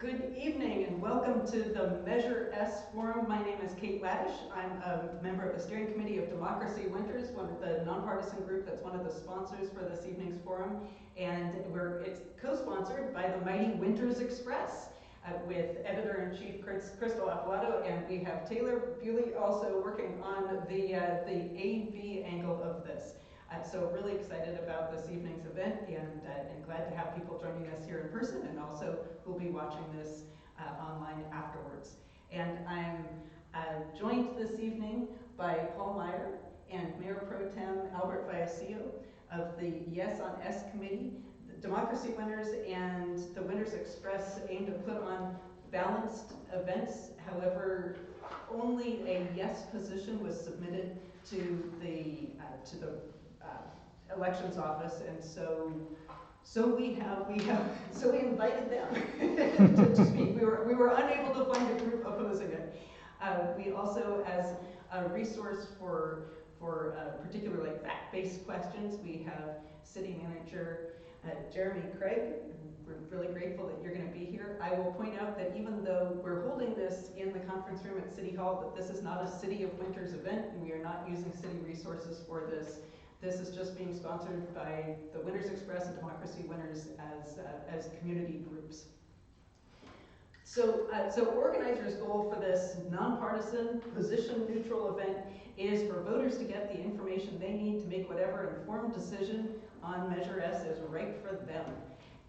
Good evening and welcome to the Measure S Forum. My name is Kate Laddish. I'm a member of the Steering Committee of Democracy Winters, one of the nonpartisan group that's one of the sponsors for this evening's forum. And it's co-sponsored by the mighty Winters Express with Editor-in-Chief Crystal Apuado, and we have Taylor Bewley also working on the AV angle of this. So really excited about this evening's event and glad to have people joining us here in person and also who'll be watching this online afterwards. And I'm joined this evening by Paul Meyer and Mayor Pro Tem Albert Vallecillo of the Yes on S Committee. The Democracy Winters and the Winters Express aim to put on balanced events. However, only a yes position was submitted to the elections office, and so we invited them to speak. We were unable to find a group opposing it. We also, as a resource for particular like fact-based questions, we have City Manager Jeremy Craig. We're really grateful that you're going to be here. I will point out that even though we're holding this in the conference room at City Hall, that this is not a City of Winters event, and we are not using city resources for this. This is just being sponsored by the Winters Express and Democracy Winters as community groups. So organizers' goal for this nonpartisan, position-neutral event is for voters to get the information they need to make whatever informed decision on Measure S is right for them.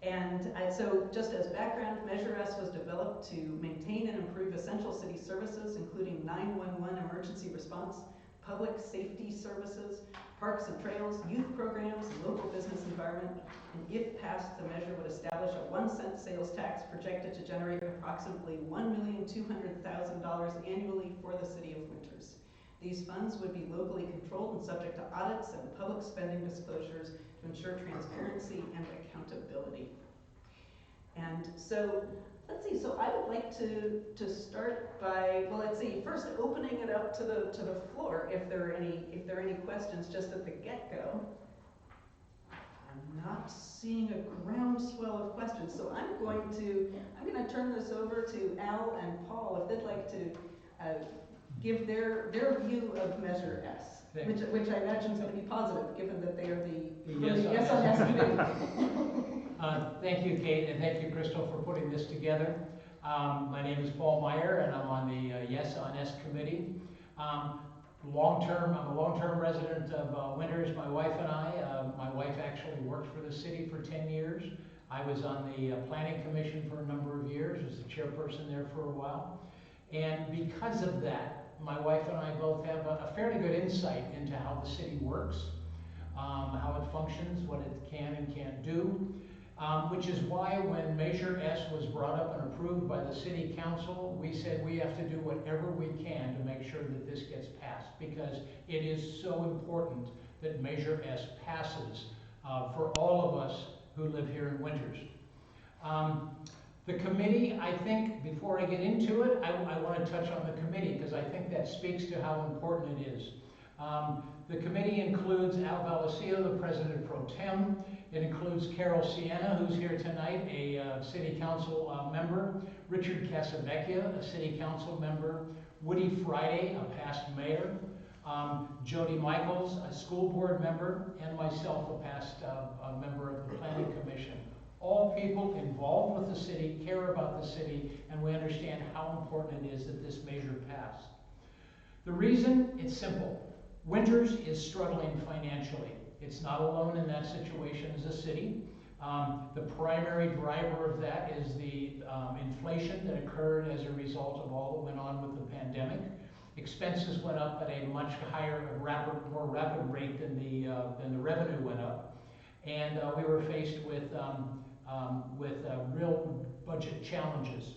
And so just as background, Measure S was developed to maintain and improve essential city services, including 911 emergency response, public safety services, parks and trails, youth programs, and local business environment. And if passed, the measure would establish a 1-cent sales tax projected to generate approximately $1,200,000 annually for the city of Winters. These funds would be locally controlled and subject to audits and public spending disclosures to ensure transparency and accountability. And so, let's see, so I would like to start by, well, let's see, first opening it up to the floor if there are any questions just at the get-go. I'm not seeing a groundswell of questions, so I'm going to turn this over to Al and Paul if they'd like to give their view of Measure S, which I imagine is going to be positive, given that they are the Yes on S committee. Thank you, Kate, and thank you, Crystal, for putting this together. My name is Paul Meyer, and I'm on the Yes on S committee. I'm a long-term resident of Winters, my wife and I. My wife actually worked for the city for 10 years. I was on the planning commission for a number of years, was the chairperson there for a while. And because of that, my wife and I both have a fairly good insight into how the city works, how it functions, what it can and can't do. Which is why when Measure S was brought up and approved by the City Council, we said we have to do whatever we can to make sure that this gets passed, because it is so important that Measure S passes for all of us who live here in Winters. The committee, I think, before I get into it, I want to touch on the committee because I think that speaks to how important it is. The committee includes Al Vallecillo, the President Pro Tem. It includes Carol Sienna, who's here tonight, a City Council member, Richard Casavecchia, a City Council member, Woody Friday, a past mayor, Jody Michaels, a school board member, and myself, a past member of the Planning Commission. All people involved with the city, care about the city, and we understand how important it is that this measure pass. The reason, it's simple. Winters is struggling financially. It's not alone in that situation as a city. The primary driver of that is the inflation that occurred as a result of all that went on with the pandemic. Expenses went up at a much higher, more rapid rate than the revenue went up, and we were faced with real budget challenges.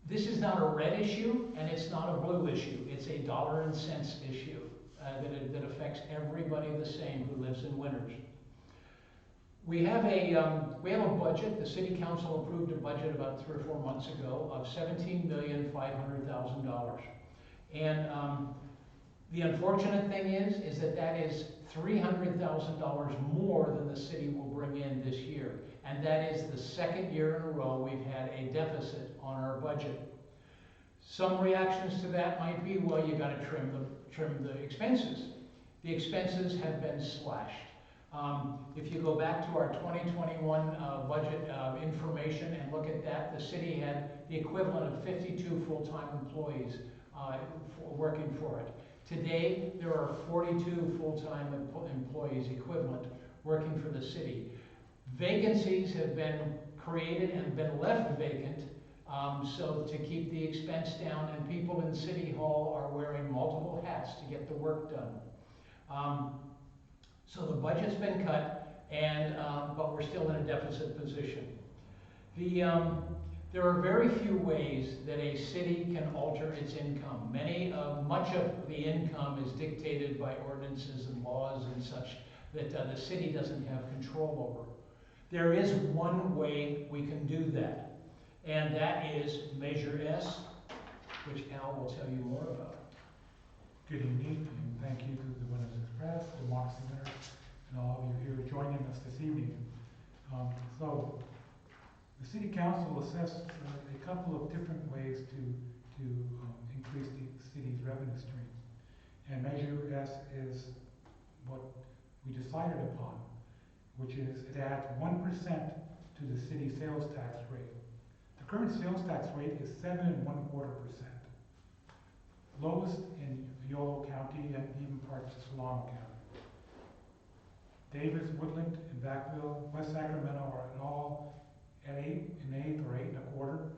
This is not a red issue, and it's not a blue issue. It's a dollar and cents issue that affects everybody the same who lives in Winters. We have a budget. The City Council approved a budget about 3 or 4 months ago of $17,500,000, and The unfortunate thing is that that is $300,000 more than the city will bring in this year. And that is the second year in a row we've had a deficit on our budget. Some reactions to that might be, well, you gotta trim the expenses. The expenses have been slashed. If you go back to our 2021 budget information and look at that, the city had the equivalent of 52 full-time employees working for it. Today, there are 42 full-time employees equivalent working for the city. Vacancies have been created and been left vacant, so to keep the expense down, and people in City Hall are wearing multiple hats to get the work done. So the budget's been cut, and but we're still in a deficit position. There are very few ways that a city can alter its income. Much of the income is dictated by ordinances and laws and such that the city doesn't have control over. There is one way we can do that, and that is Measure S, which Al will tell you more about. Good evening, and thank you to the Winners Express, the Democracy Winners, and all of you here joining us this evening. So, the City Council assessed a couple of different ways to increase the city's revenue stream. And Measure S is what we decided upon, which is it adds 1% to the city sales tax rate. The current sales tax rate is 7.25%, lowest in Yolo County and even parts of Solano County. Davis, Woodland, and Vacaville, West Sacramento are at all at 8.125%, or 8.25%,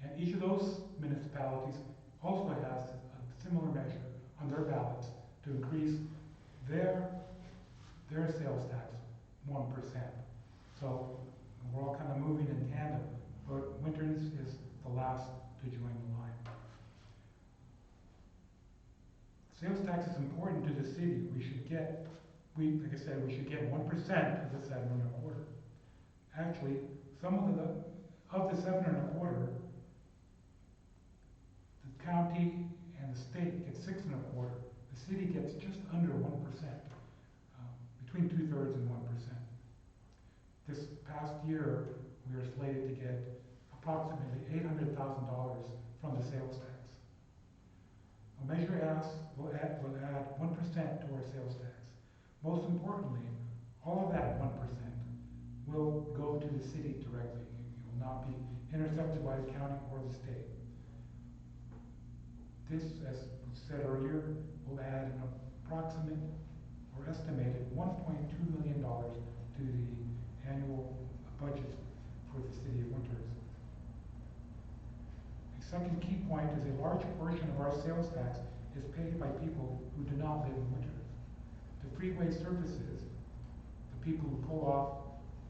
and each of those municipalities also has a similar measure on their ballots to increase their sales tax 1%. So we're all kind of moving in tandem, but Winters is the last to join the line. Sales tax is important to the city. Like I said, we should get 1% of the 7.25%. Actually, of the 7.25%, the county and the state get 6.25%. The city gets just under 1%, between 2/3 and 1%. This past year, we are slated to get approximately $800,000 from the sales tax. A Measure S will add 1% to our sales tax. Most importantly, all of that 1% will go to the city directly. It will not be intercepted by the county or the state. This, as was said earlier, will add an approximate or estimated $1.2 million to the annual budget for the city of Winters. A second key point is a large portion of our sales tax is paid by people who do not live in Winters. The freeway services, the people who pull off,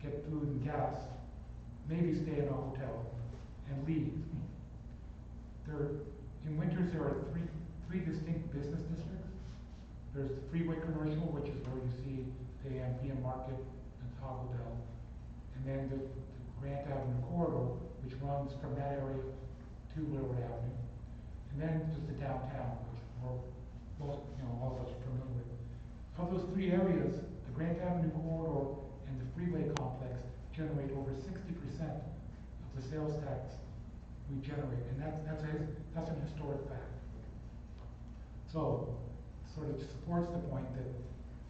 get food and gas, maybe stay in a hotel, and leave. In Winters, there are three distinct business districts. There's the Freeway Commercial, which is where you see the AM/PM Market and Taco Bell. And then the Grant Avenue corridor, which runs from that area to Railroad Avenue. And then just the downtown, which all of us are familiar with. Of those three areas, the Grant Avenue corridor and the freeway complex generate over 60% of the sales tax we generate, and that's an historic fact. So, sort of supports the point that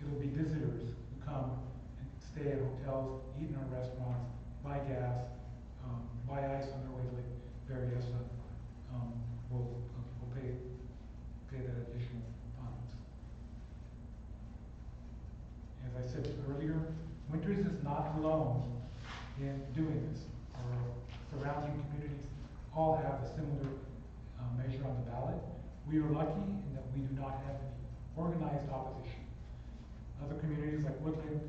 it'll be visitors who come and stay at hotels, eat in our restaurants, buy gas, buy ice on their way to Lake Berryessa, will pay that additional funds. As I said earlier, Winters is not alone in doing this. Our surrounding communities all have a similar measure on the ballot. We are lucky in that we do not have any organized opposition. Other communities like Woodland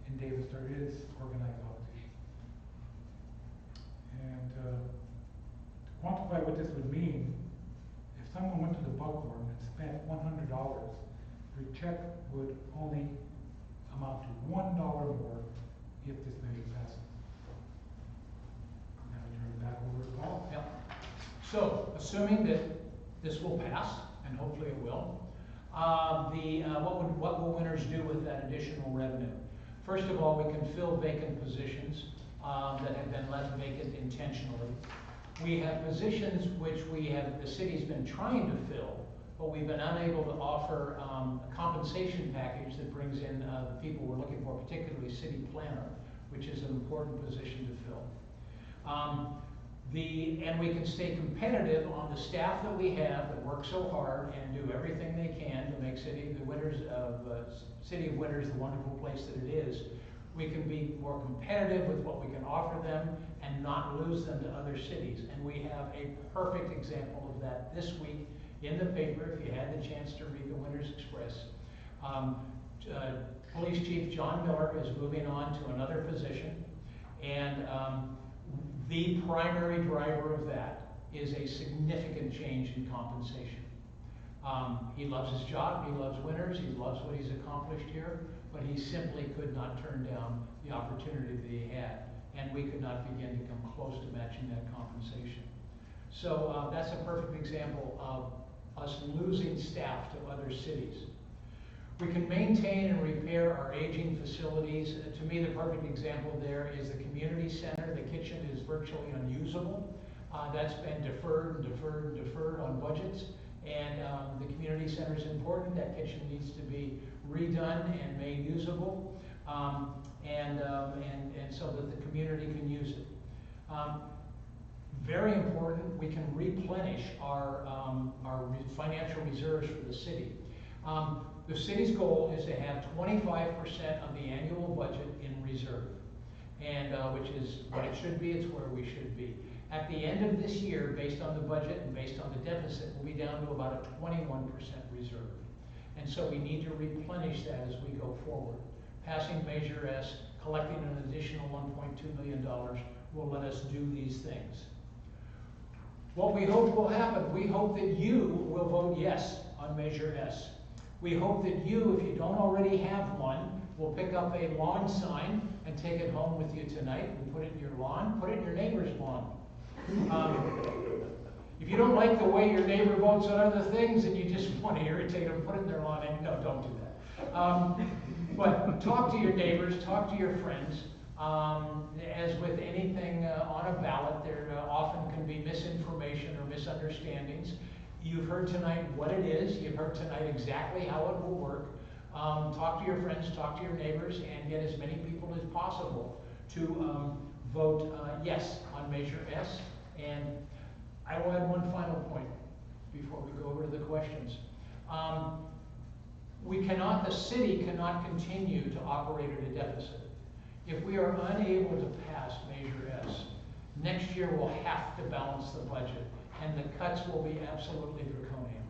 and Davis, there is organized opposition. And to quantify what this would mean, if someone went to the Buckhorn and spent $100, their check would only amount to $1 more if this measure passes. Now I turn it back over to Paul. Yeah. So, assuming that this will pass, and hopefully it will, What will winners do with that additional revenue? First of all, we can fill vacant positions that have been left vacant intentionally. We have positions which the city's been trying to fill, but we've been unable to offer a compensation package that brings in the people we're looking for, particularly city planner, which is an important position to fill. And we can stay competitive on the staff that we have that work so hard and do everything they can to make City of Winners the wonderful place that it is. We can be more competitive with what we can offer them and not lose them to other cities. And we have a perfect example of that this week in the paper, if you had the chance to read the Winners Express. Police Chief John Miller is moving on to another position, and the primary driver of that is a significant change in compensation. He loves his job, he loves Winners, he loves what he's accomplished here, but he simply could not turn down the opportunity that he had, and we could not begin to come close to matching that compensation. So that's a perfect example of us losing staff to other cities. We can maintain and repair our aging facilities. To me, the perfect example there is the community center. The kitchen is virtually unusable. That's been deferred and deferred and deferred on budgets. And the community center is important. That kitchen needs to be redone and made usable, and so that the community can use it. Very important, we can replenish our financial reserves for the city. The city's goal is to have 25% of the annual budget in reserve, and which is what it should be. It's where we should be. At the end of this year, based on the budget and based on the deficit, we'll be down to about a 21% reserve. And so we need to replenish that as we go forward. Passing Measure S, collecting an additional $1.2 million will let us do these things. What we hope will happen, we hope that you will vote yes on Measure S. We hope that you, if you don't already have one, will pick up a lawn sign and take it home with you tonight and put it in your lawn, put it in your neighbor's lawn. If you don't like the way your neighbor votes on other things and you just want to irritate them, put it in their lawn. And no, don't do that. But talk to your neighbors, talk to your friends. As with anything on a ballot, there often can be misinformation or misunderstandings. You've heard tonight what it is. You've heard tonight exactly how it will work. Talk to your friends, talk to your neighbors, and get as many people as possible to vote yes on Measure S. And I will add one final point before we go over to the questions. The city cannot continue to operate at a deficit. If we are unable to pass Measure S, next year we'll have to balance the budget, and the cuts will be absolutely draconian.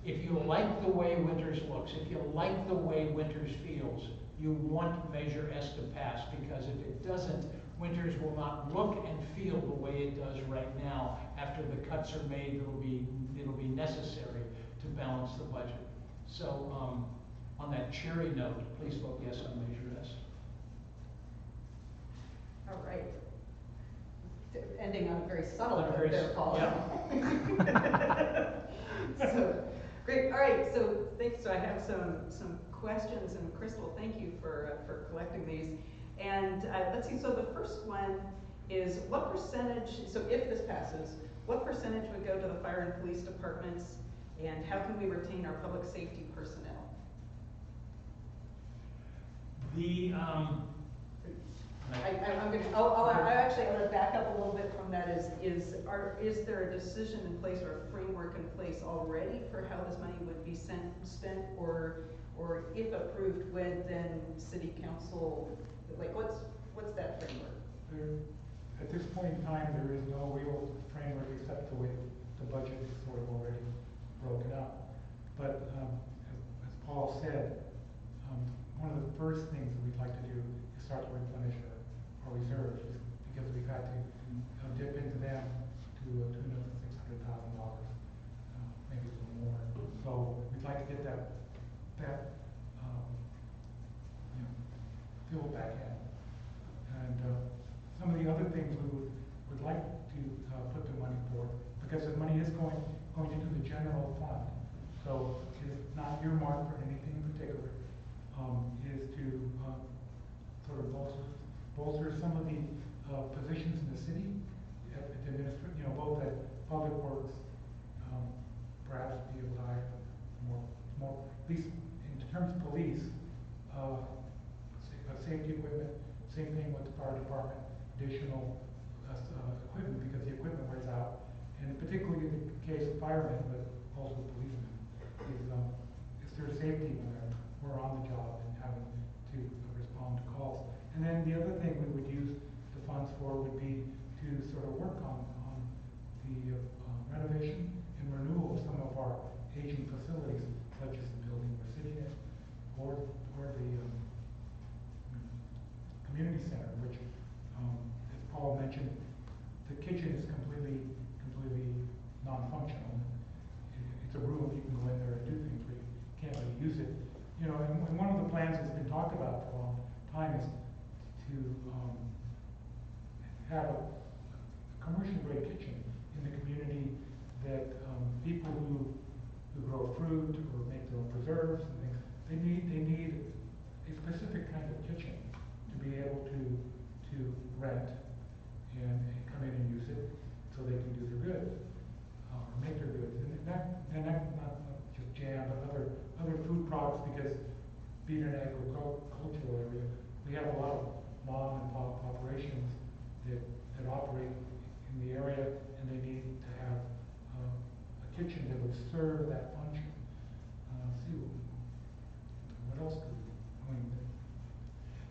If you like the way Winters looks, if you like the way Winters feels, you want Measure S to pass, because if it doesn't, Winters will not look and feel the way it does right now. After the cuts are made, it'll be necessary to balance the budget. So on that cheery note, please vote yes on Measure S. All right. Ending on a very subtle On a note very there, Paul. Yeah. So, great. All right. So thanks. So I have some questions, and Crystal, thank you for collecting these. And let's see. So the first one is, what percentage? So if this passes, what percentage would go to the fire and police departments, and how can we retain our public safety personnel? I'm going to back up a little bit from that. Is there a decision in place or a framework in place already for how this money would be spent, or if approved, when then city council, like what's that framework? At this point in time, there is no real framework except the way the budget is sort of already broken up. But as Paul said, one of the first things that we'd like to do is start to replenish our reserves, because we've had to dip into them to the tune of $600,000, maybe a little more. So we'd like to get that filled back in. And some of the other things we would like to put the money for, because the money is going into the general fund, so it's not earmarked for anything in particular, is to, sort of bolster some of the, positions in the city, at the both at Public Works, perhaps be able to hire more, at least in terms of police, safety equipment, same thing with the fire department, additional, equipment, because the equipment wears out, and particularly in the case of firemen, but also policemen, is their safety when we're on the job and having to respond to calls. And then the other thing we would use the funds for would be to sort of work on the renovation and renewal of some of our aging facilities, such as the building we're sitting in, or the community center, which, as Paul mentioned, the kitchen is completely non-functional. It's a room, you can go in there and do things, but you can't really use it. And one of the plans that's been talked about for a long time is to have a commercial grade kitchen in the community that people who grow fruit or make their own preserves and things, they need a specific kind of kitchen to be able to rent and come in and use it so they can do their goods, or make their goods. And that not just jam, but other food products, because being an agricultural area, we have a lot of mom and pop operations that operate in the area, and they need to have a kitchen that would serve that function. See what else could we,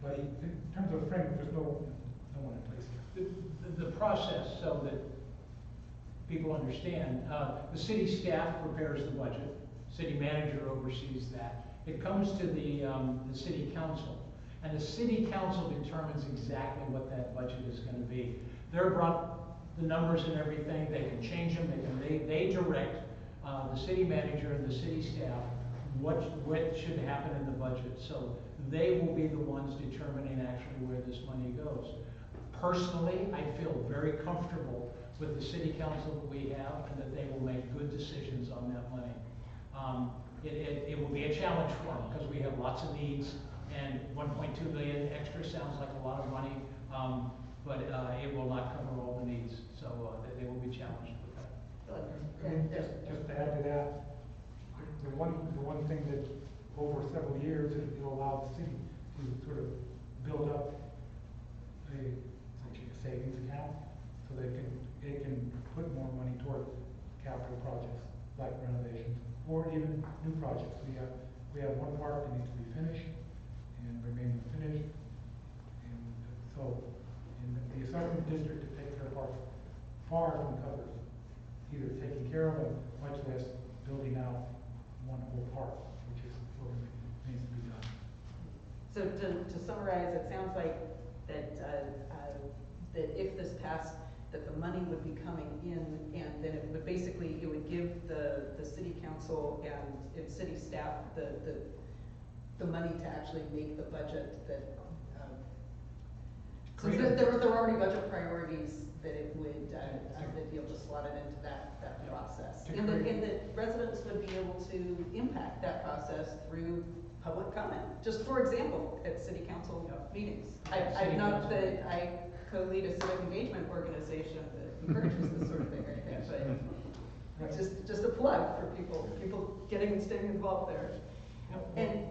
but in terms of framework, there's no one in place here. The process, so that people understand, the city staff prepares the budget, city manager oversees that. It comes to the city council, and the city council determines exactly what that budget is going to be. They're brought the numbers and everything, they can change them, they direct the city manager and the city staff what should happen in the budget. So they will be the ones determining actually where this money goes. Personally, I feel very comfortable with the city council that we have, and that they will make good decisions on that money. It will be a challenge for them, because we have lots of needs, and 1.2 billion extra sounds like a lot of money, but it will not cover all the needs, so they will be challenged with that. Just to add to that, the one thing that over several years it allowed the city to sort of build up a savings account, so they can put more money toward capital projects like renovations or even new projects. We have one park that needs to be finished and remain unfinished, and so in the assessment district to take care of parks far from covers either taking care of them, much less building out one whole park, which is what needs to be done. So to summarize, it sounds like that that if this passed, that the money would be coming in, and then it would basically, it would give the city council and city staff the money to actually make the budget that, so there were already budget priorities that it would, they'd be able to slot it into that process. And that residents would be able to impact that process through public comment. Just for example, at city council meetings. I co-lead a civic engagement organization that encourages this sort of thing right there, but just a plug for people getting and staying involved there. And,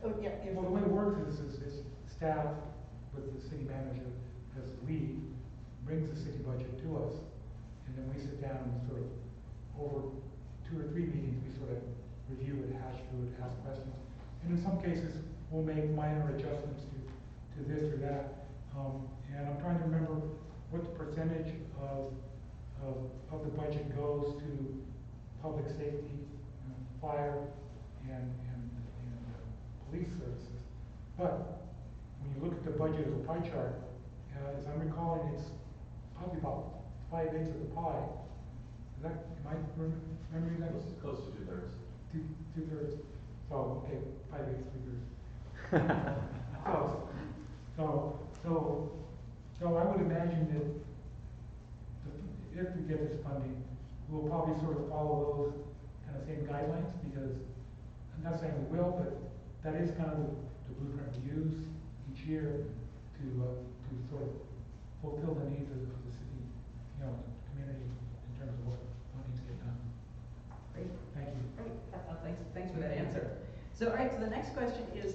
oh yeah. Well, the way it works is staff with the city manager as lead brings the city budget to us, and then we sit down and sort of, over 2 or 3 meetings, we sort of review it, hash through it, ask questions. And in some cases, we'll make minor adjustments to this or that. And I'm trying to remember what the percentage of the budget goes to public safety, fire, and police services. But when you look at the budget as a pie chart, as I'm recalling, it's probably about 5/8 of the pie. Is that, am I remembering that? Close to 2/3. 2/3. So, okay, 5/8, 3/3. So I would imagine that if we get this funding, we'll probably sort of follow those kind of same guidelines, because I'm not saying we will, but that is kind of the blueprint we use each year to sort of fulfill the needs of the city, you know, the community in terms of what needs to get done. Great. Thank you. Great. Thanks for that answer. So, all right, so the next question is,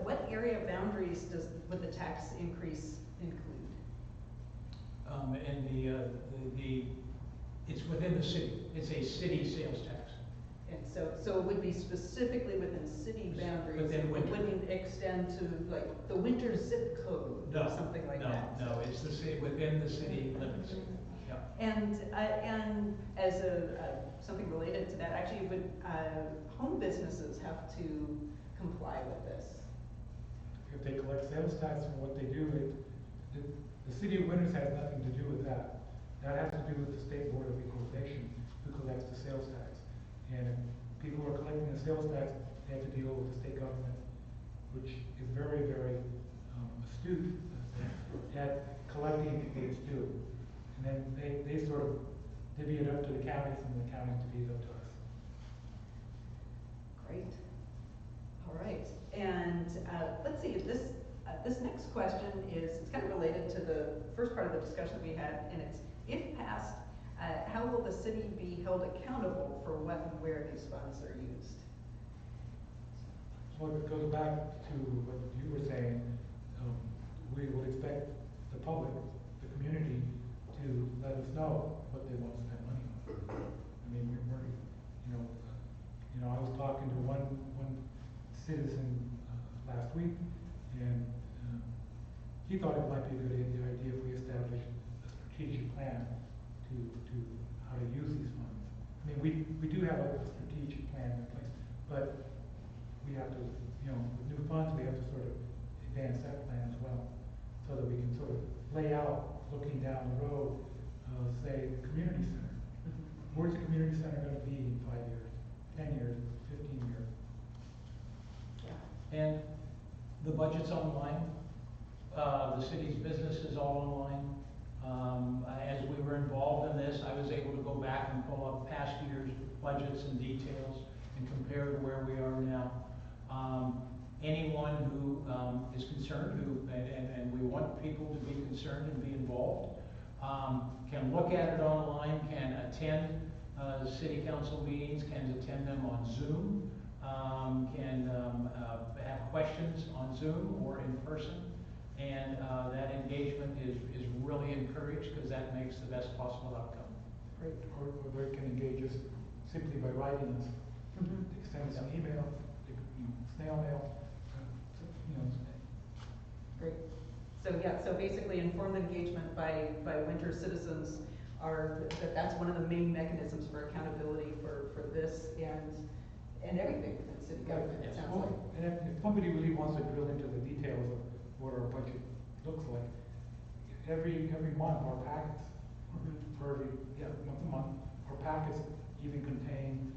what area boundaries would the tax increase include? And it's within the city. It's a city sales tax. And so it would be specifically within city boundaries? Within It Winter. wouldn't extend to like the Winter zip code or something like that? No, it's the city, within the city limits. Yeah. And as something related to that, actually, would home businesses have to comply with this? If they collect sales tax from what they do, the city of Winters has nothing to do with that. That has to do with the State Board of Equalization, who collects the sales tax. And if people are collecting the sales tax, they have to deal with the state government, which is very, very astute at collecting its due. And then they sort of divvy it up to the counties, and the counties divvy it up to us. Great. All right. And let's see, this next question it's kind of related to the first part of the discussion that we had, and it's, if passed, how will the city be held accountable for what and where these funds are used? So it goes back to what you were saying. We would expect the public, the community, to let us know what they want to spend money on. I mean, we're I was talking to one citizen last week, and he thought it might be a good idea if we established a strategic plan to how to use these funds. I mean, we do have a strategic plan in place, but we have to, with new funds, we have to sort of advance that plan as well, so that we can sort of lay out, looking down the road, say, the community center. Where's the community center going to be in 5 years, 10 years, 15 years? Yeah. And the budget's online. The city's business is all online. As we were involved in this, I was able to go back and pull up past year's budgets and details and compare to where we are now. Anyone who is concerned, and we want people to be concerned and be involved, can look at it online, can attend city council meetings, can attend them on Zoom, can have questions on Zoom or in person, and that engagement is really encouraged, because that makes the best possible outcome. Great. Or they can engage us simply by writing us. Send us an email, snail mail. Great. So yeah, so basically informed engagement by Winter citizens that's one of the main mechanisms for accountability for this and everything within city government, it sounds like. And if somebody really wants to drill into the details of what our budget looks like, every month our packets, for every month, our packets even contain,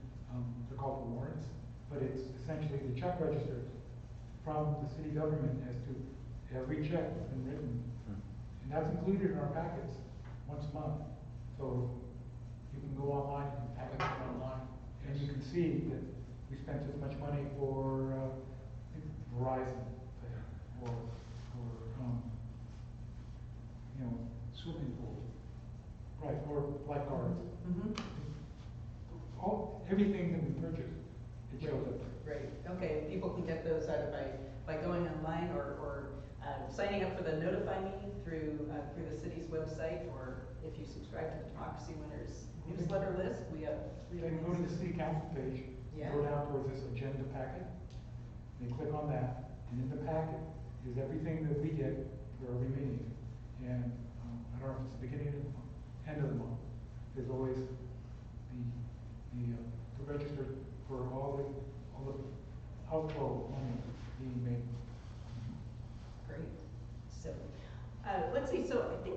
they're called warrants, but it's essentially the check registers from the city government as to every check that's been written. And that's included in our packets once a month. So you can go online, you can pack it online, and you can see that we spent this much money for Verizon, or Swimming pool. right, or lifeguards. Everything that we purchased, it shows up. Right. Okay. People can get those either by going online or signing up for the Notify Me through the city's website, or if you subscribe to the Democracy Winners newsletter list, we have They can go to the city council page, Yeah. go down towards this agenda packet, they click on that, and in the packet is everything that we get for every meeting. And I don't know if it's the beginning of the month, end of the month, there's always the register for all the outflow money being made. Great. So, let's see. So I think,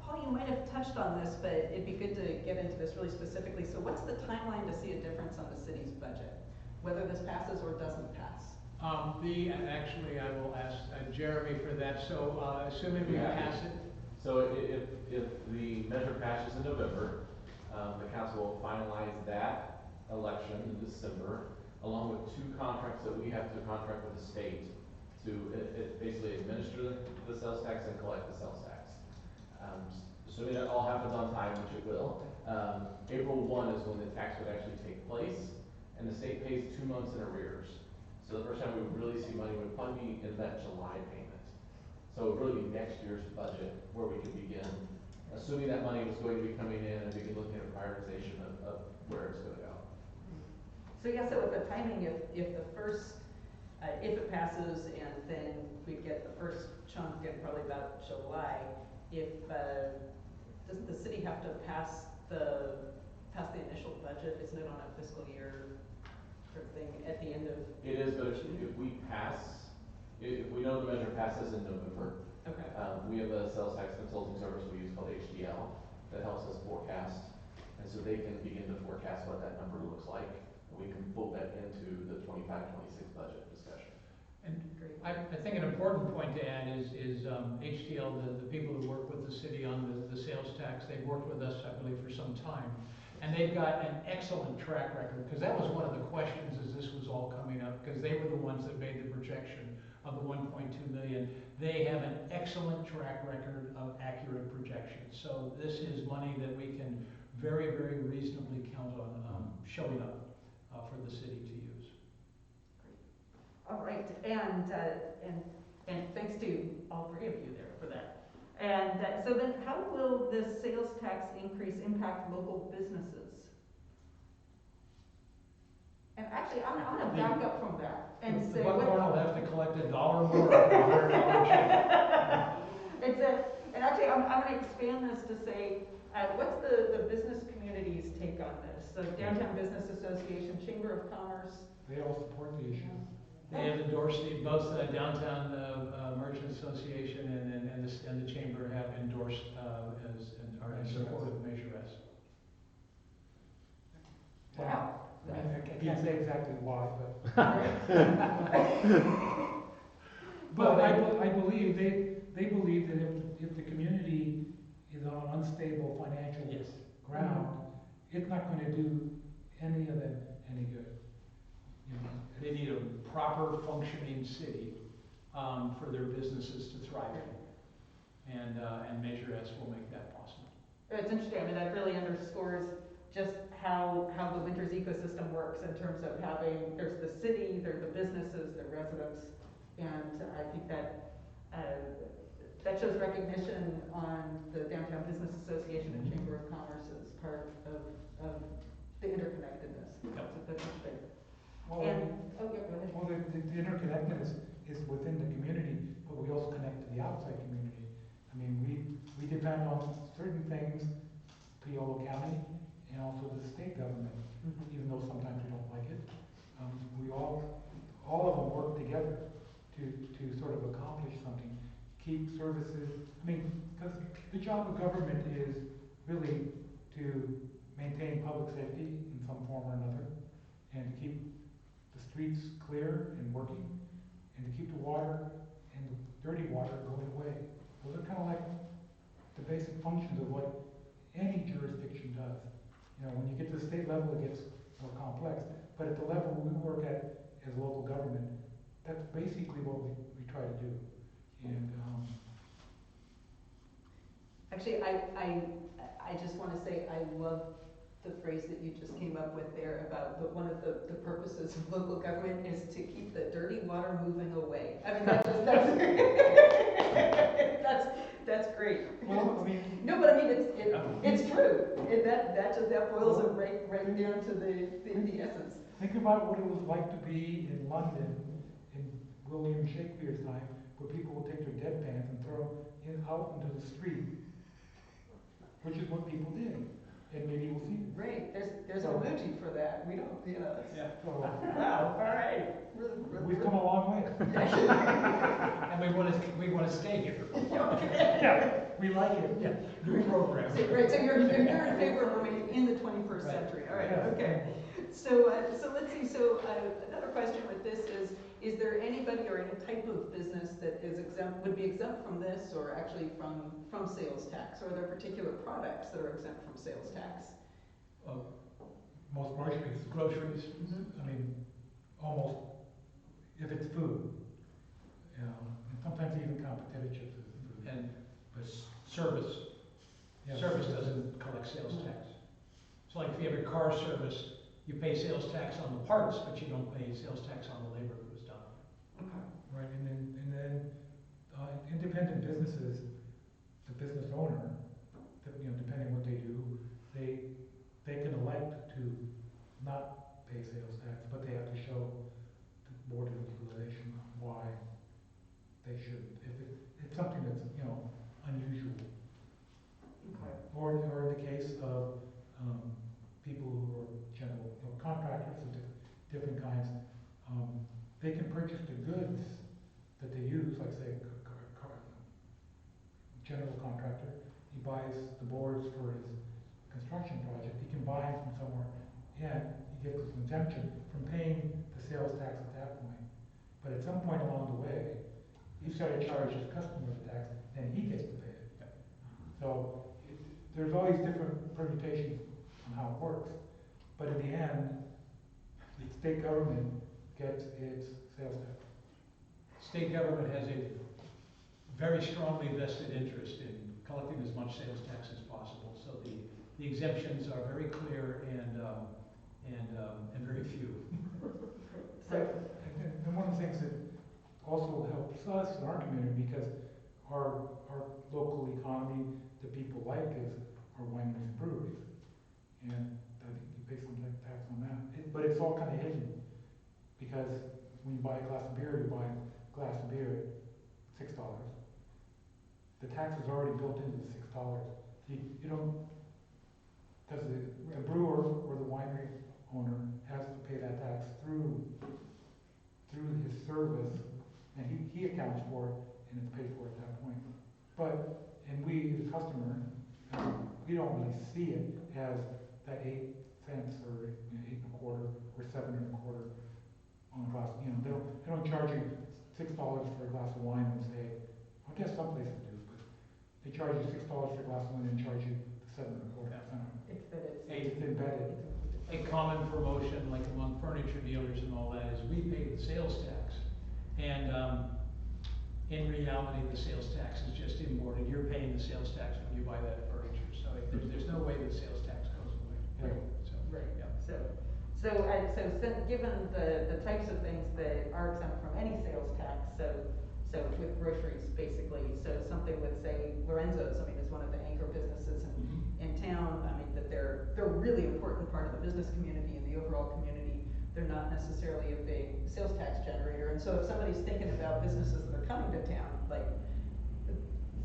Paul, you might have touched on this, but it'd be good to get into this really specifically. So what's the timeline to see a difference on the city's budget, whether this passes or doesn't pass? Actually, I will ask Jeremy for that. So, assuming we pass it. So if the measure passes in November, the council will finalize that election in December, along with 2 contracts that we have to contract with the state to basically administer the sales tax and collect the sales tax. Assuming that all happens on time, which it will, April 1 is when the tax would actually take place, and the state pays 2 months in arrears. So the first time we would really see money would probably be in that July payment. So it would really be next year's budget where we could begin, assuming that money was going to be coming in, and begin looking at prioritization of where it's gonna go. So yeah, so with the timing, if the first, if it passes and then we get the first chunk in probably about July, doesn't the city have to pass the initial budget? Isn't it on a fiscal year sort of thing at the end of? It is, but if we pass, if we know the measure passes in November, Okay. we have a sales tax consulting service we use called HDL that helps us forecast, and so they can begin to forecast what that number looks like, and we can fold that into the 25-26 budget discussion. And I think an important point to add is HDL, the people who work with the city on the sales tax, they've worked with us, I believe, for some time. And they've got an excellent track record, because that was one of the questions as this was all coming up, because they were the ones that made the projection of the 1.2 million. They have an excellent track record of accurate projections. So this is money that we can very, very reasonably count on showing up for the city to use. All right, and thanks to all 3 of you there for that. And so then how will this sales tax increase impact local businesses? And actually, I'm gonna back up from that and say. The Buckhorn will have to collect $1 more on a $100 check. And actually, I'm gonna expand this to say, what's the business community's take on this? So Downtown Business Association, Chamber of Commerce. They all support the issue. They have endorsed both Downtown Merchant Association and the Chamber have endorsed and are in support of Measure S. Wow. I mean, I can't say exactly why, but. But I believe, they believe that if the community is on unstable financial ground, it's not gonna do any of them any good. You know, They need a proper functioning city for their businesses to thrive in. And Measure S will make that possible. It's interesting, I mean, that really underscores just how the Winters ecosystem works in terms of having, there's the city, there's the businesses, the residents, and I think that that shows recognition on the Downtown Business Association and Chamber of Commerce as part of the interconnectedness. Yep. So that's interesting. Well, And, oh yeah, go ahead. well, the interconnectedness is within the community, but we also connect to the outside community. I mean, we depend on certain things, Puyallup County, and also the state government, even though sometimes we don't like it. We all of them work together to sort of accomplish something, keep services. I mean, because the job of government is really to maintain public safety in some form or another, and to keep the streets clear and working, and to keep the water and the dirty water going away. Those are kind of like the basic functions of what any jurisdiction does. You know, when you get to the state level, it gets more complex, but at the level we work at as local government, that's basically what we try to do. And Actually, I just want to say I love the phrase that you just came up with there about one of the purposes of local government is to keep the dirty water moving away. I mean, that's that's great. well, I mean, No, but I mean, it's true. That boils it right down to the essence. think about what it was like to be in London in William Shakespeare's time, where people would take their deadpans and throw them out into the street, which is what people did in medieval Sweden. Right. There's a emoji for that. We don't. Yeah. So Wow. All right. we've come a long way. And we want to stay here. Yeah, we like it. Yeah, new program. Right, so you're in favor of remaining in the 21st century. All right, Yes. okay. So let's see. So another question with this is there anybody or any type of business that is would be exempt from this, or actually from sales tax? Or are there particular products that are exempt from sales tax? most groceries. Groceries. I mean, almost, if it's food, you know, and sometimes they even count potato chips as food. And But, service. yeah, Service doesn't collect sales tax. So like if you have a car service, you pay sales tax on the parts, but you don't pay sales tax on the labor that was done. Okay. Right, and then, independent businesses, the business owner, you know, depending what they do, they can elect to not pay sales tax, but they have to show the Board of Equalization why they should, if it's something that's, you know, unusual. Okay. Or in the case of, people who are general, you know, contractors of different kinds, they can purchase the goods that they use, like say, general contractor, he buys the boards for his construction project, he can buy them from somewhere, and he gets an exemption from paying the sales tax at that point. But at some point along the way, he's got to charge his customer the tax, and he gets to pay it. So, there's always different permutations on how it works, but in the end, the state government gets its sales tax. State government has a very strongly vested interest in collecting as much sales tax as possible. So the exemptions are very clear and very few. So, And one of the things that also helps us in our community, because our local economy that people like is our wineries and breweries. And I think you pay some tax on that. But it's all kind of hidden, because when you buy a glass of beer, you buy a glass of beer at $6. The tax is already built into the $6. So you don't, because the brewer or the winery owner has to pay that tax through his service, and he accounts for it, and it's paid for at that point. And we, the customer, we don't really see it as that 8 cents or 8 1/4 or 7 1/4 on a glass. You know, they don't charge you $6 for a glass of wine and say, I guess some places do, but they charge you $6 for a glass of wine and charge you 7 1/4. it's that It's embedded. A common promotion, like among furniture dealers and all that, is we pay the sales tax. And in reality, the sales tax is just imported. You're paying the sales tax when you buy that furniture. So there's no way the sales tax goes away. Yeah. So, right. yeah. So given the types of things that are exempt from any sales tax, so with groceries, basically, so something with, say, Lorenzo's, I mean, is one of the anchor businesses in town. I mean, that they're a really important part of the business community and the overall community. They're not necessarily a big sales tax generator. And so if somebody's thinking about businesses that are coming to town, like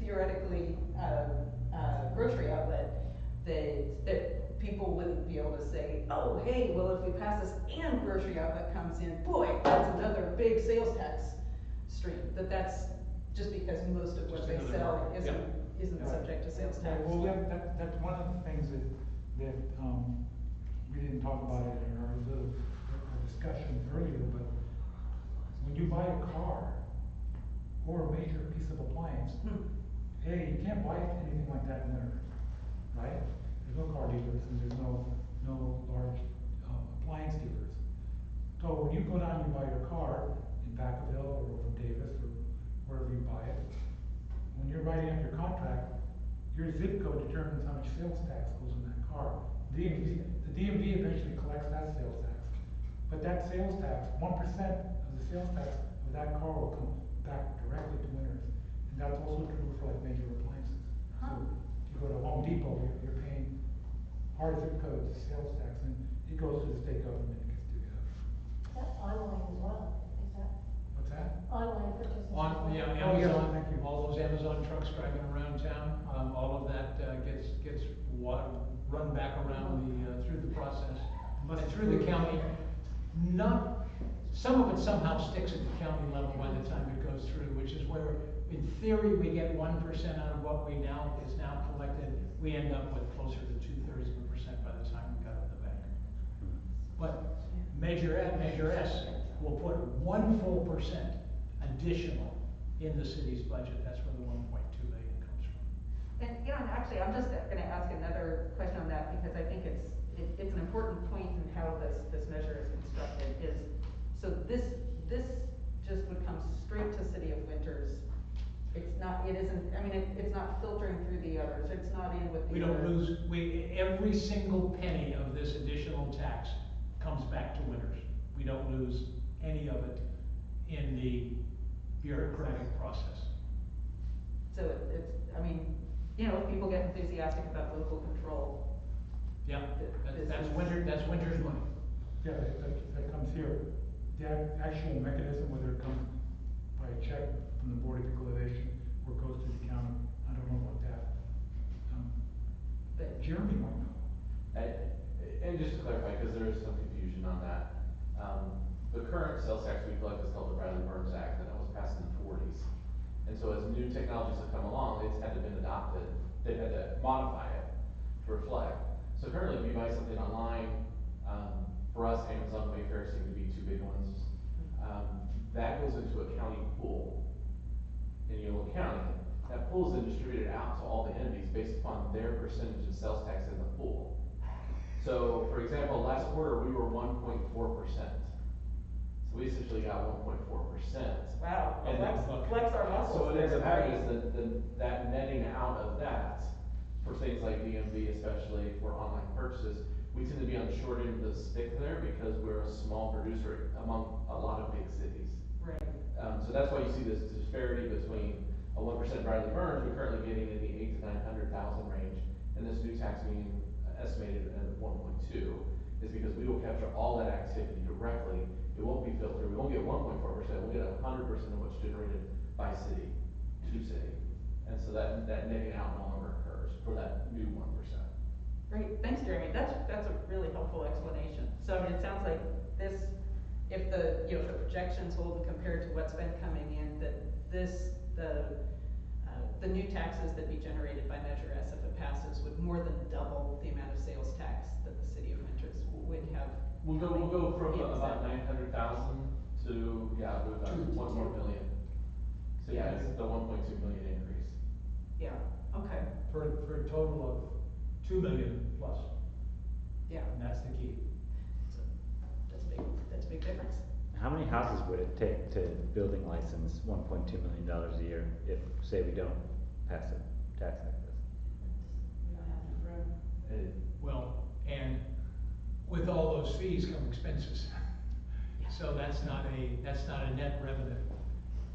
theoretically, grocery outlet, that people wouldn't be able to say, oh, hey, well, if we pass this and grocery outlet comes in, boy, that's another big sales tax stream. That's just because most of what Just they another sell market. isn't Yeah. subject to sales tax. Well, that's one of the things that we didn't talk about it in our discussion earlier, but when you buy a car or a major piece of appliance, hey, you can't buy anything like that in Winter, right? There's no car dealers and there's no large appliance dealers. So when you go down and you buy your car in Vacaville or over Davis or wherever you buy it, when you're writing up your contract, your zip code determines how much sales tax goes in that car. The DMV eventually collects that sales tax. But that sales tax, 1% of the sales tax of that car will come back directly to Winners. And that's also true for like major appliances. So if you go to Home Depot, you're paying our zip code sales tax, and it goes to the state government and gets divvied up. That's online as well, is that? What's that? Online purchases. Yeah, Oh, yes, Amazon, thank you. all those Amazon trucks driving around town, all of that gets run back around through the process. And through the county, some of it somehow sticks at the county level by the time it goes through, which is where, in theory, we get 1% out of what is now collected. We end up with closer to 2/3% by the time we got it in the bank. But Measure S will put 1 full percent additional in the city's budget. That's where the 1.2 million comes from. And, actually, I'm just gonna ask another question on that, because I think it's an important point in how this measure is constructed is, so this just would come straight to City of Winters. It's not, it isn't, I mean, it's not filtering through the others, it's not in with the We don't other- lose, every single penny of this additional tax comes back to Winters. We don't lose any of it in the bureaucratic process. So it's, I mean, you know, if people get enthusiastic about local control. Yeah, this that's is- Winters money. Yeah, that comes here. The actual mechanism, whether it comes by a check from the Board of Equalization or goes to the county, I don't know about that. But Jeremy might know. And just to clarify, because there is some confusion on that, the current sales tax we collect is called the Bradley-Burns Act, and it was passed in the forties. And so as new technologies have come along, it's had to been adopted, they've had to modify it to reflect. So currently, if you buy something online, for us, Amazon, Wayfair seem to be two big ones. That goes into a county pool in Yolo County. That pool is then distributed out to all the entities based upon their percentage of sales tax in the pool. So, for example, last quarter, we were 1.4%. So we essentially got 1.4%. wow, And flex, then- flex our muscles. So what ends there, up happening right? is that netting out of that, for things like DMV, especially for online purchases, we tend to be on the short end of the stick there because we're a small producer among a lot of big cities. Right, So that's why you see this disparity between a 1% Bradley Burns, we're currently getting in the 800,000 to 900,000 range, and this new tax being estimated at 1.2, is because we will capture all that activity directly. It won't be filtered, we won't get 1.4%, we'll get 100% of what's generated by city to city. And so that netting out no longer occurs for that new 1%. great, thanks, Jeremy, that's a really helpful explanation. So, I mean, it sounds like this, if the, you know, if the projections hold compared to what's been coming in, that the new taxes that be generated by Measure S, if it passes, would more than double the amount of sales tax that the City of Winters would have. We'll go from Yeah, about so- 900,000 to, yeah, about To 1 more two. million. So yeah, it's the 1.2 million increase. Yeah, okay, For a total of 2 million plus, yeah, and that's the key. so that's a big difference. How many houses would it take to building license $1.2 million a year if, say, we don't pass a tax like this? We don't have enough room. And Well, and with all those fees come expenses. So that's not a net revenue.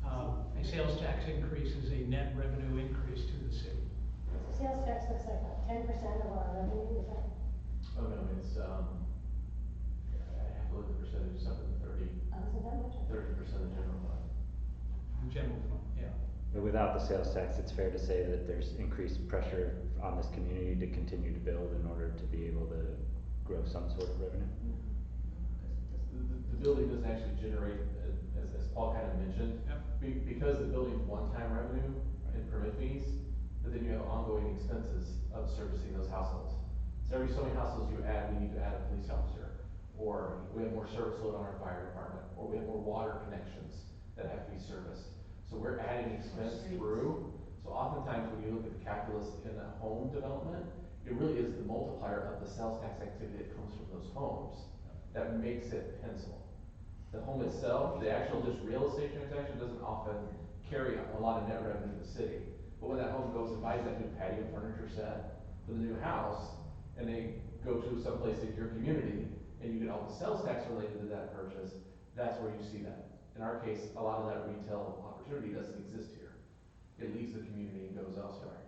A sales tax increase is a net revenue increase to the city. Sales tax looks like about 10% of our revenue, is that, oh no, it's, I have to look at the percentage, something 30% isn't that much? of the general fund. The general fund, yeah. But without the sales tax, it's fair to say that there's increased pressure on this community to continue to build in order to be able to grow some sort of revenue? The building doesn't actually generate, as Paul kind of mentioned, Yep. because the building's one-time revenue and permit fees, but then you have ongoing expenses of servicing those households. So every so many households you add, we need to add a police officer, or we have more service load on our fire department, or we have more water connections that have to be serviced. So we're adding expense through, so oftentimes when you look at the calculus in a home development, it really is the multiplier of the sales tax activity that comes from those homes that makes it pencil. The home itself, the actual just real estate transaction doesn't often carry a lot of net revenue to the city. But when that home goes and buys that new patio furniture set for the new house, and they go to someplace in your community, and you get all the sales tax related to that purchase, that's where you see that. In our case, a lot of that retail opportunity doesn't exist here. It leaves the community and goes elsewhere.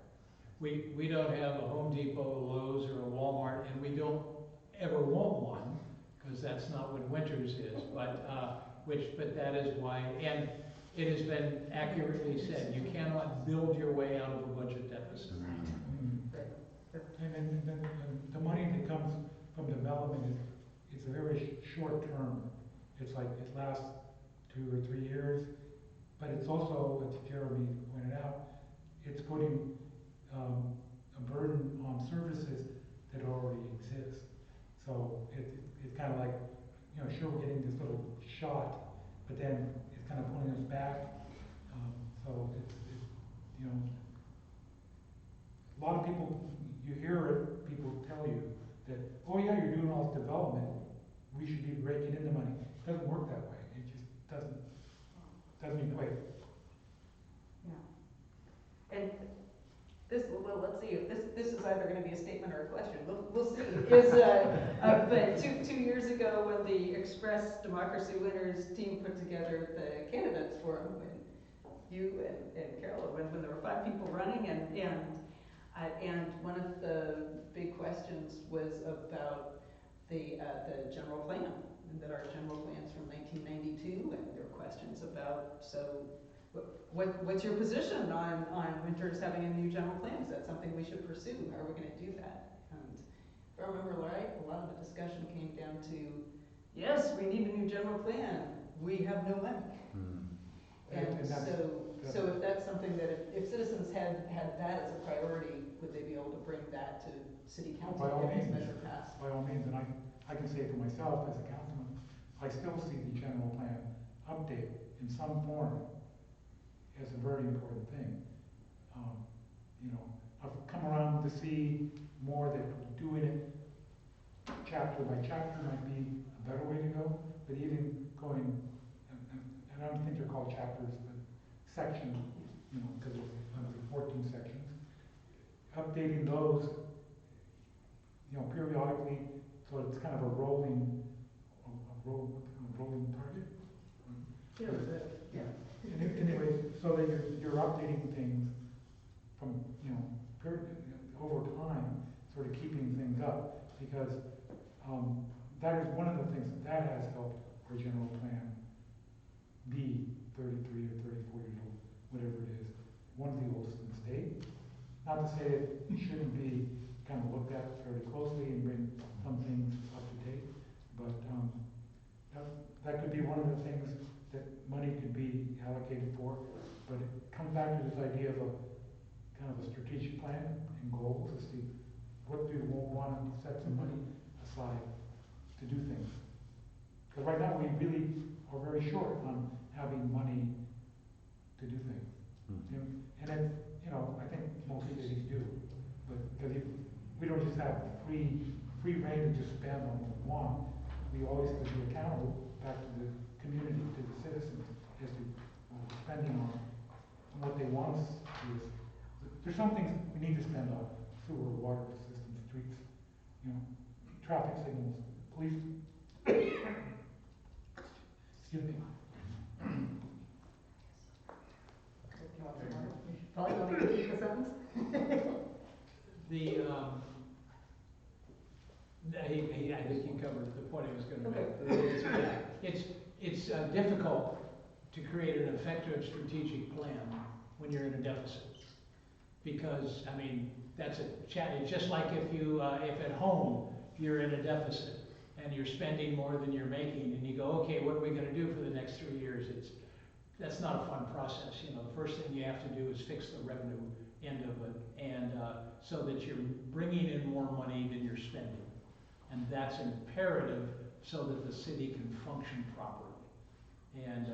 We don't have a Home Depot, a Lowe's, or a Walmart, and we don't ever want one, because that's not what Winters is, but that is why, and it has been accurately said, you cannot build your way out of a budget deficit. And then the money that comes from development is a very short term. It's like, it lasts 2 or 3 years, but it's also, as Jeremy pointed out, it's putting a burden on services that already exist. So it's kind of like, you know, sure, we're getting this little shot, but then it's kind of pulling us back. So it's, you know, a lot of people, you hear it, people tell you that, oh yeah, you're doing all this development, we should be raking in the money. It doesn't work that way, it just doesn't equate. Yeah. And this, well, let's see, if this is either gonna be a statement or a question, we'll see. But two years ago, when the Express Democracy Winners team put together the candidates forum, when you and Carol, when there were 5 people running, and one of the big questions was about the general plan, and that our general plan's from 1992, and there were questions about, so what's your position on Winters having a new general plan? Is that something we should pursue? How are we gonna do that? And if I remember right, a lot of the discussion came down to, yes, we need a new general plan, we have no money. And so if that's something that, if citizens had that as a priority, would they be able to bring that to city council By all and get this means. measure passed? By all means, and I can say for myself as a councilman, I still see the general plan update in some form as a very important thing. You know, I've come around to see more that doing it chapter by chapter might be a better way to go, but even going, and I don't think they're called chapters, but sections, you know, because it's under 14 sections, updating those, you know, periodically, so it's kind of a rolling target. Yeah. Anyway, so that you're updating things from, you know, over time, sort of keeping things up, because that is one of the things that has helped our general plan be 33 or 34 years old, whatever it is, one of the oldest in the state. Not to say it shouldn't be kind of looked at fairly closely and bring some things up to date, but that could be one of the things that money could be allocated for. But it comes back to this idea of a kind of a strategic plan and goals to see what do we want to set some money aside to do things. Because right now we really are very short on having money to do things. And then, you know, I think most cities do, but because we don't just have free reign to just spend on what we want. We always have to be accountable back to the community, to the citizens, as to spending on what they want us to do. There's some things we need to spend on: sewer, water system, streets, you know, traffic signals, police. Excuse me. Paul, you want me to repeat the sentence? I think he covered the point I was gonna make. It's difficult to create an effective strategic plan when you're in a deficit. Because, I mean, that's it's just like if at home you're in a deficit and you're spending more than you're making, and you go, okay, what are we gonna do for the next 3 years? That's not a fun process. You know, the first thing you have to do is fix the revenue end of it, and so that you're bringing in more money than you're spending. And that's imperative so that the city can function properly. And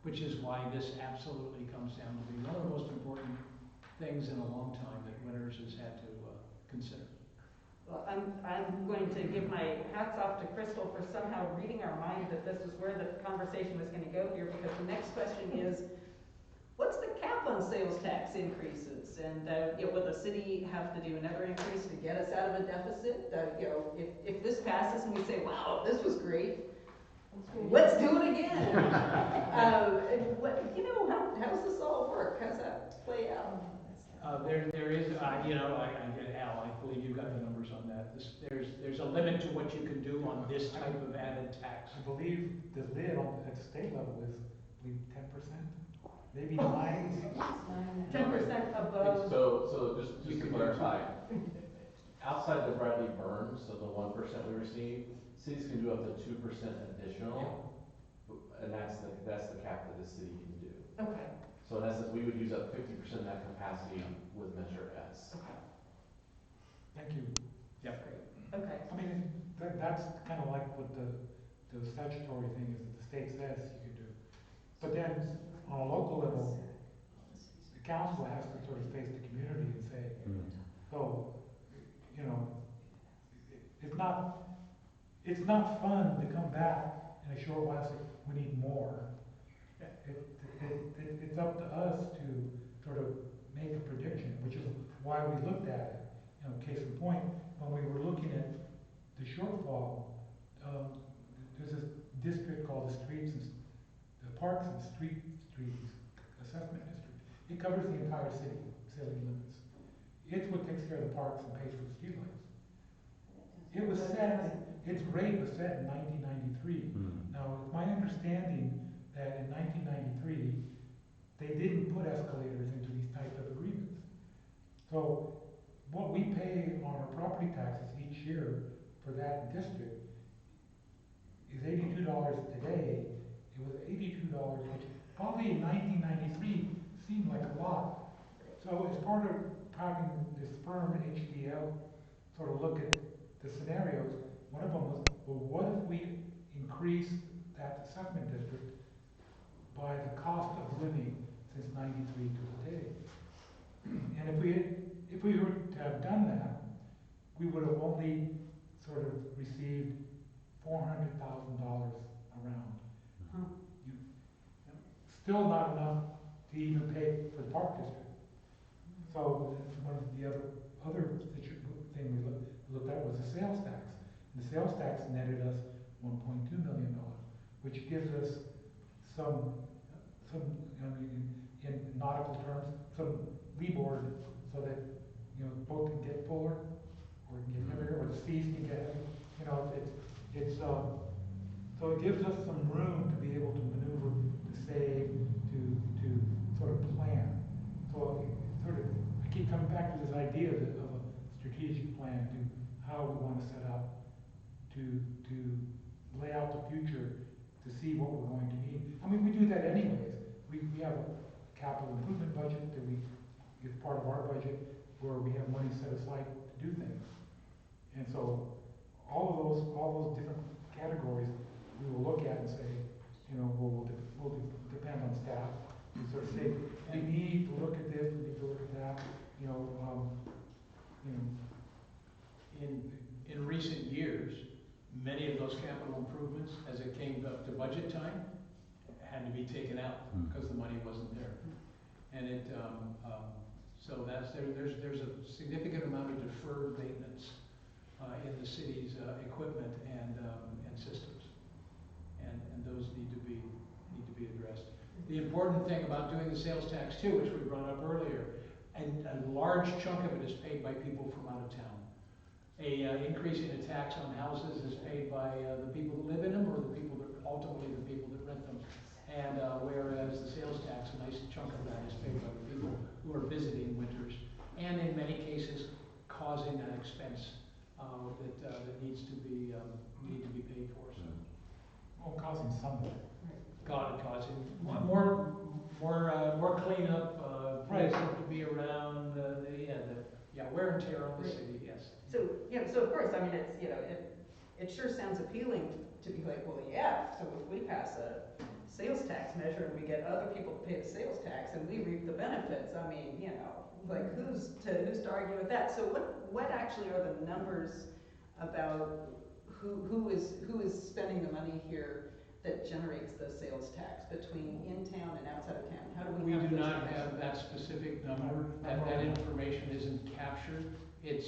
which is why this absolutely comes down to be one of the most important things in a long time that Winters has had to consider. Well, I'm going to give my hats off to Crystal for somehow reading our mind that this was where the conversation was going to go here, because the next question is, what's the cap on sales tax increases? And will the city have to do another increase to get us out of a deficit? You know, if this passes and we say, wow, this was great, let's do it again. You know, how does this all work? How does that play out? There is, you know, Al, I believe you've got the numbers on that. There's a limit to what you can do on this type of added tax. I believe the lid at the state level is, I believe, 10%, maybe 9. 10% above. So just to clarify, outside the Bradley burn, so the 1% we receive, cities can do up to 2% additional, and that's the cap that the city can do. Okay. So in essence, we would use up 50% of that capacity with Measure S. Okay. Thank you. Yep. Great. Okay. I mean, that's kind of like what the statutory thing is that the state says you can do. But then, on a local level, the council has to sort of face the community and say, so, you know, it's it's not fun to come back in a short while and say, we need more. It's up to us to sort of make a prediction, which is why we looked at it. You know, case in point, when we were looking at the shortfall, there's this district called the Parks and Streets Assessment District. It covers the entire city limits. It's what takes care of the parks and pays for the streetlights. Its rate was set in 1993. Now, it's my understanding that in 1993, they didn't put escalators into these types of agreements. So, what we pay on our property taxes each year for that district is $82 today. It was $82, which probably in 1993 seemed like a lot. So, as part of having this firm, HDL, sort of look at the scenarios, one of them was, well, what if we increase that assessment district by the cost of living since '93 to today? And if we were to have done that, we would have only sort of received $400,000 around. Still not enough to even pay for the park district. So one of the other thing we looked at was the sales tax. And the sales tax netted us $1.2 million, which gives us some I mean, in nautical terms, some leeboard so that, you know, the boat can get fuller or it can get heavier, or the seas can get heavy. You know, so it gives us some room to be able to maneuver, to save, to sort of plan. So I keep coming back to this idea of a strategic plan, to how we want to set up, to lay out the future, to see what we're going to need. I mean, we do that anyways. We have a capital improvement budget that is part of our budget, where we have money set aside to do things. And so all those different categories we will look at and say, you know, we'll depend on staff. We sort of say, we need to look at this, we need to look at that, you know. In recent years, many of those capital improvements, as it came up to budget time, had to be taken out because the money wasn't there. And so there's a significant amount of deferred maintenance in the city's equipment and systems, and those need to be addressed. The important thing about doing the sales tax too, which we brought up earlier, and a large chunk of it is paid by people from out of town. Increasing a tax on houses is paid by the people that live in them, or ultimately the people that rent them. And whereas the sales tax, a nice chunk of that is paid by the people who are visiting Winters, and in many cases causing that expense that needs to be paid for. So, well, causing something. Causing more cleanup, Right. to be around. Wear and tear on the city. Yes. So of course, I mean, it's, you know, it sure sounds appealing to be like, well, yeah, so if we pass a sales tax measure and we get other people to pay the sales tax and we reap the benefits, I mean, you know, like who's to argue with that? So what actually are the numbers about who is spending the money here that generates the sales tax between in town and outside of town? How do we We have do those not numbers? have that specific number. That information isn't captured. It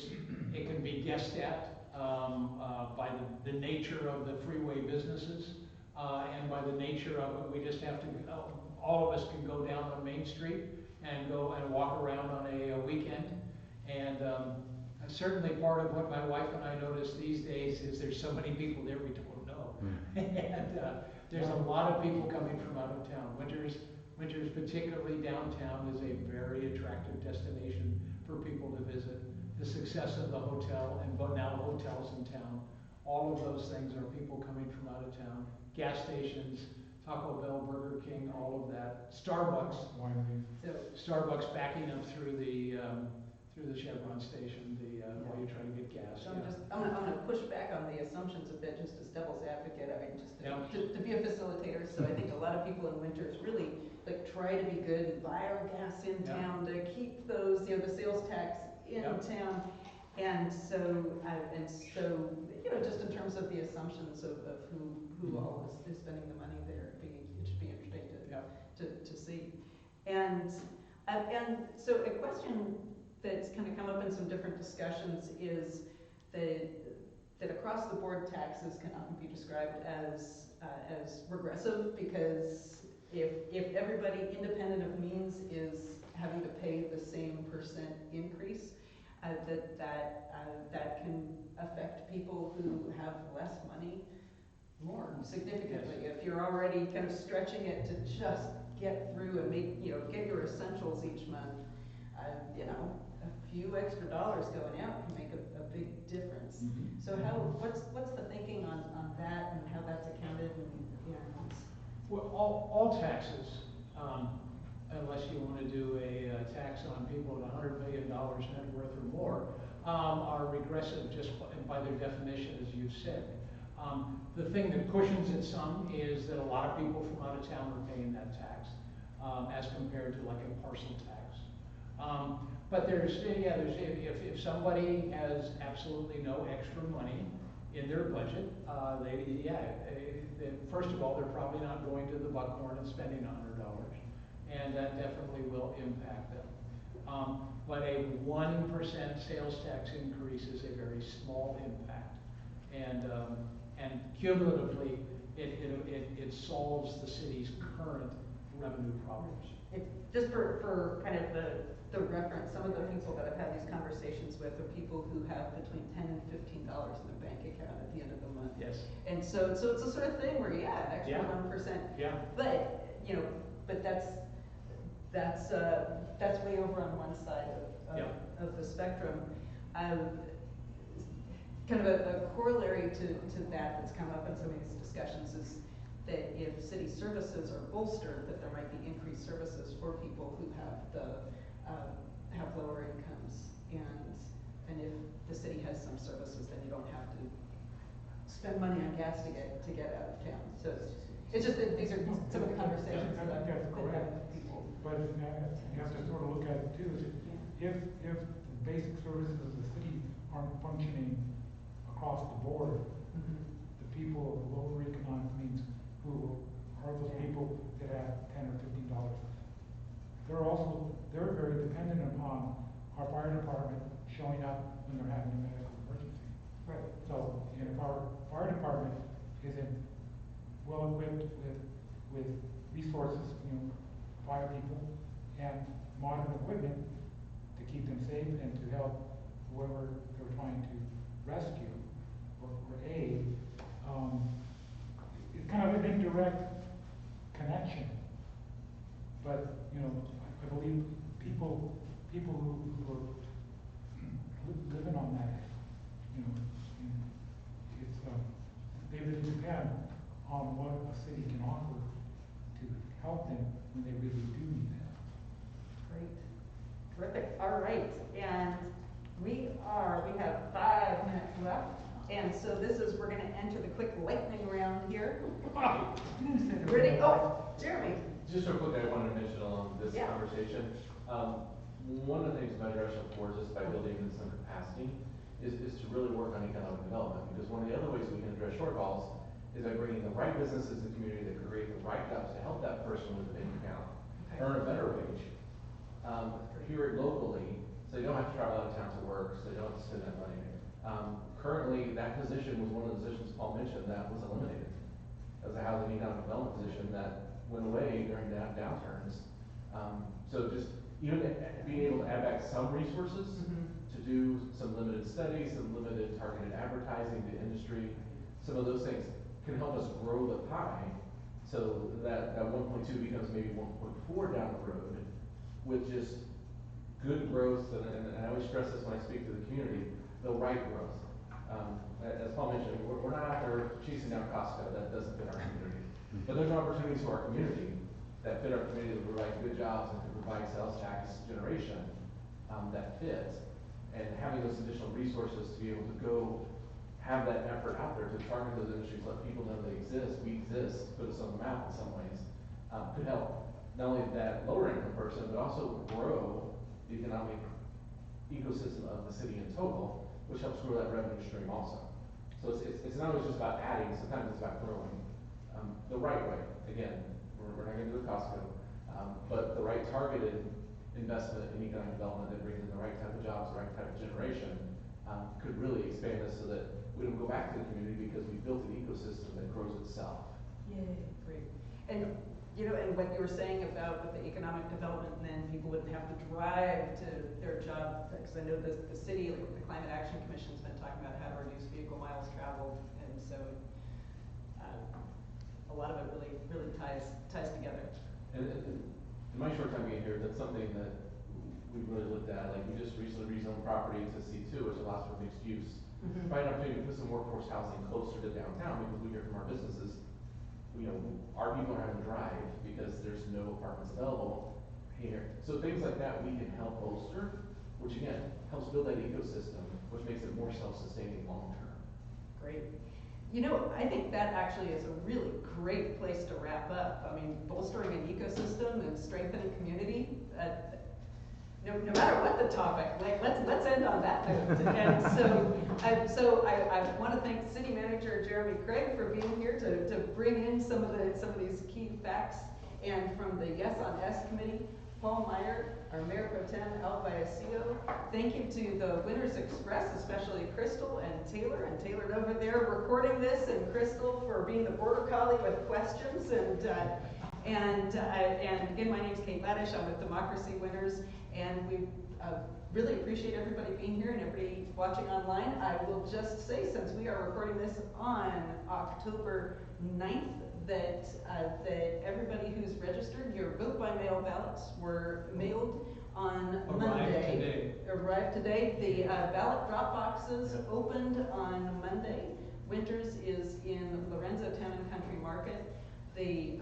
can be guessed at by the nature of the freeway businesses and by the nature of it. We just have to. All of us can go down on Main Street and go and walk around on a weekend. And certainly part of what my wife and I notice these days is there's so many people there we don't know. And there's a lot of people coming from out of town. Winters, particularly downtown, is a very attractive destination for people to visit. The success of the hotel, and now hotels in town, all of those things are people coming from out of town. Gas stations, Taco Bell, Burger King, all of that. Starbucks, Starbucks backing up through the Chevron station, while you're trying to get gas. So I'm gonna push back on the assumptions a bit, just as devil's advocate. I mean, just to be a facilitator. So I think a lot of people in Winters really like try to be good and buy our gas in town to keep those, you know, the sales tax in town. And so, you know, just in terms of the assumptions of who all is spending the money there, it should be interesting to see. And so a question that's kind of come up in some different discussions is that across the board taxes can often be described as regressive, because if everybody independent of means is having to pay the same percent increase, that can affect people who have less money more significantly. Yes. If you're already kind of stretching it to just get through and get your essentials each month, you know, a few extra dollars going out can make a big difference. Mhm. So what's the thinking on that, and how that's accounted, and Well, all taxes, unless you want to do a tax on people with $100 million net worth or more, are regressive just by their definition, as you've said. The thing that cushions it some is that a lot of people from out of town are paying that tax, as compared to like a parcel tax. But if somebody has absolutely no extra money in their budget, first of all, they're probably not going to the Buckhorn and spending $100, and that definitely will impact them. But a 1% sales tax increase is a very small impact, and cumulatively, it solves the city's current revenue problems. just for kind of the reference, some of the people that I've had these conversations with are people who have between $10 and $15 in their bank account at the end of the month. Yes. And so it's a sort of thing where, an extra Yeah. 1%. Yeah. But, but that's way over on one side of the spectrum. Kind of a corollary to that that's come up in some of these discussions is that if city services are bolstered, that there might be increased services for people who have lower incomes. And if the city has some services, then you don't have to spend money on gas to get out of town. So it's just that these are some of the conversations that I've That's been correct. having with people. But you have to sort of look at it too. If the basic services of the city aren't functioning across the board, the people of lower economic means, who are those people that have $10 or $15, they're very dependent upon our fire department showing up when they're having a medical emergency. Right. So if our fire department isn't well equipped with resources, fire people and modern equipment to keep them safe and to help whoever they're trying to rescue or aid, it's kind of an indirect connection. But I believe people who are living on that, it's they really depend on what a city can offer to help them when they really do need that. Great. Terrific. All right. And we have 5 minutes left. And so we're going to enter the quick lightning round here. Ready? Oh, Jeremy. Just real quick, I wanted to mention along this Yeah. conversation, one of the things my direction towards us by building in some capacity is to really work on economic development, because one of the other ways we can address shortfalls is by bringing the right businesses in the community that create the right jobs to help that person with the bank account earn a better wage here locally, so they don't have to travel out of town to work, so they don't have to spend that money. Currently, that position was one of the positions Paul mentioned that was eliminated as a housing economic development position that went away during downturns. So just even being able to add back some resources to do some limited studies, some limited targeted advertising to industry, some of those things can help us grow the pie so that 1.2 becomes maybe 1.4 down the road with just good growth, and I always stress this when I speak to the community, the right growth. As Paul mentioned, we're not out there chasing down Costco, that doesn't fit our community. But there's opportunities for our community that fit our community, that provide good jobs and can provide sales tax generation that fit. And having those additional resources to be able to go have that effort out there to target those industries, let people know they exist, we exist, put us on the map in some ways, could help not only that lower income person, but also grow the economic ecosystem of the city in total. which helps grow that revenue stream also. So it's not always just about adding, sometimes it's about growing, the right way. Again, we're not gonna do a Costco, but the right targeted investment in economic development that brings in the right type of jobs, the right type of generation, could really expand this so that we don't go back to the community because we built an ecosystem that grows itself. Yay, great. And, you know, and what you were saying about with the economic development, and then people wouldn't have to drive to their job, because I know the city, like the Climate Action Commission's been talking about how to reduce vehicle miles traveled, and so, a lot of it really ties together. And in my short time being here, that's something that we really looked at. Like, we just recently rezoned property to C2, which allows for mixed use. Mhm. Find an opportunity to put some workforce housing closer to downtown, because we hear from our businesses, you know, our people are having to drive because there's no apartments available here. So things like that we can help bolster, which again, helps build that ecosystem, which makes it more self-sustaining long-term. Great. You know, I think that actually is a really great place to wrap up. I mean, bolstering an ecosystem and strengthening community, no matter what the topic, like, let's end on that note. And so I want to thank City Manager Jeremy Craig for being here to bring in some of these key facts. And from the Yes on S committee, Paul Meyer, our Mayor Pro Tem, Al Vallecillo. Thank you to the Winners Express, especially Crystal and Taylor over there recording this, and Crystal for being the border collie with questions. And again, my name's Kate Laddish. I'm with Democracy Winners, and we really appreciate everybody being here and everybody watching online. I will just say, since we are recording this on October 9th, that everybody who's registered, your vote by mail ballots were mailed on Monday. Arrived today. The ballot drop boxes opened on Monday. Winters is in Lorenzo Town and Country Market. The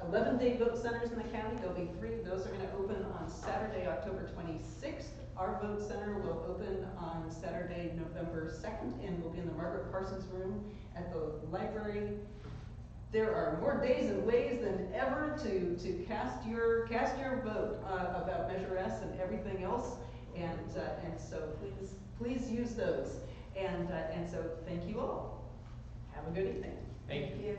11-day vote centers in the county, there'll be 3. Those are going to open on Saturday, October 26th. Our vote center will open on Saturday, November 2nd, and will be in the Margaret Parsons Room at the library. There are more days and ways than ever to cast your vote about Measure S and everything else, and so please use those. And so thank you all. Have a good evening. Thank you. you.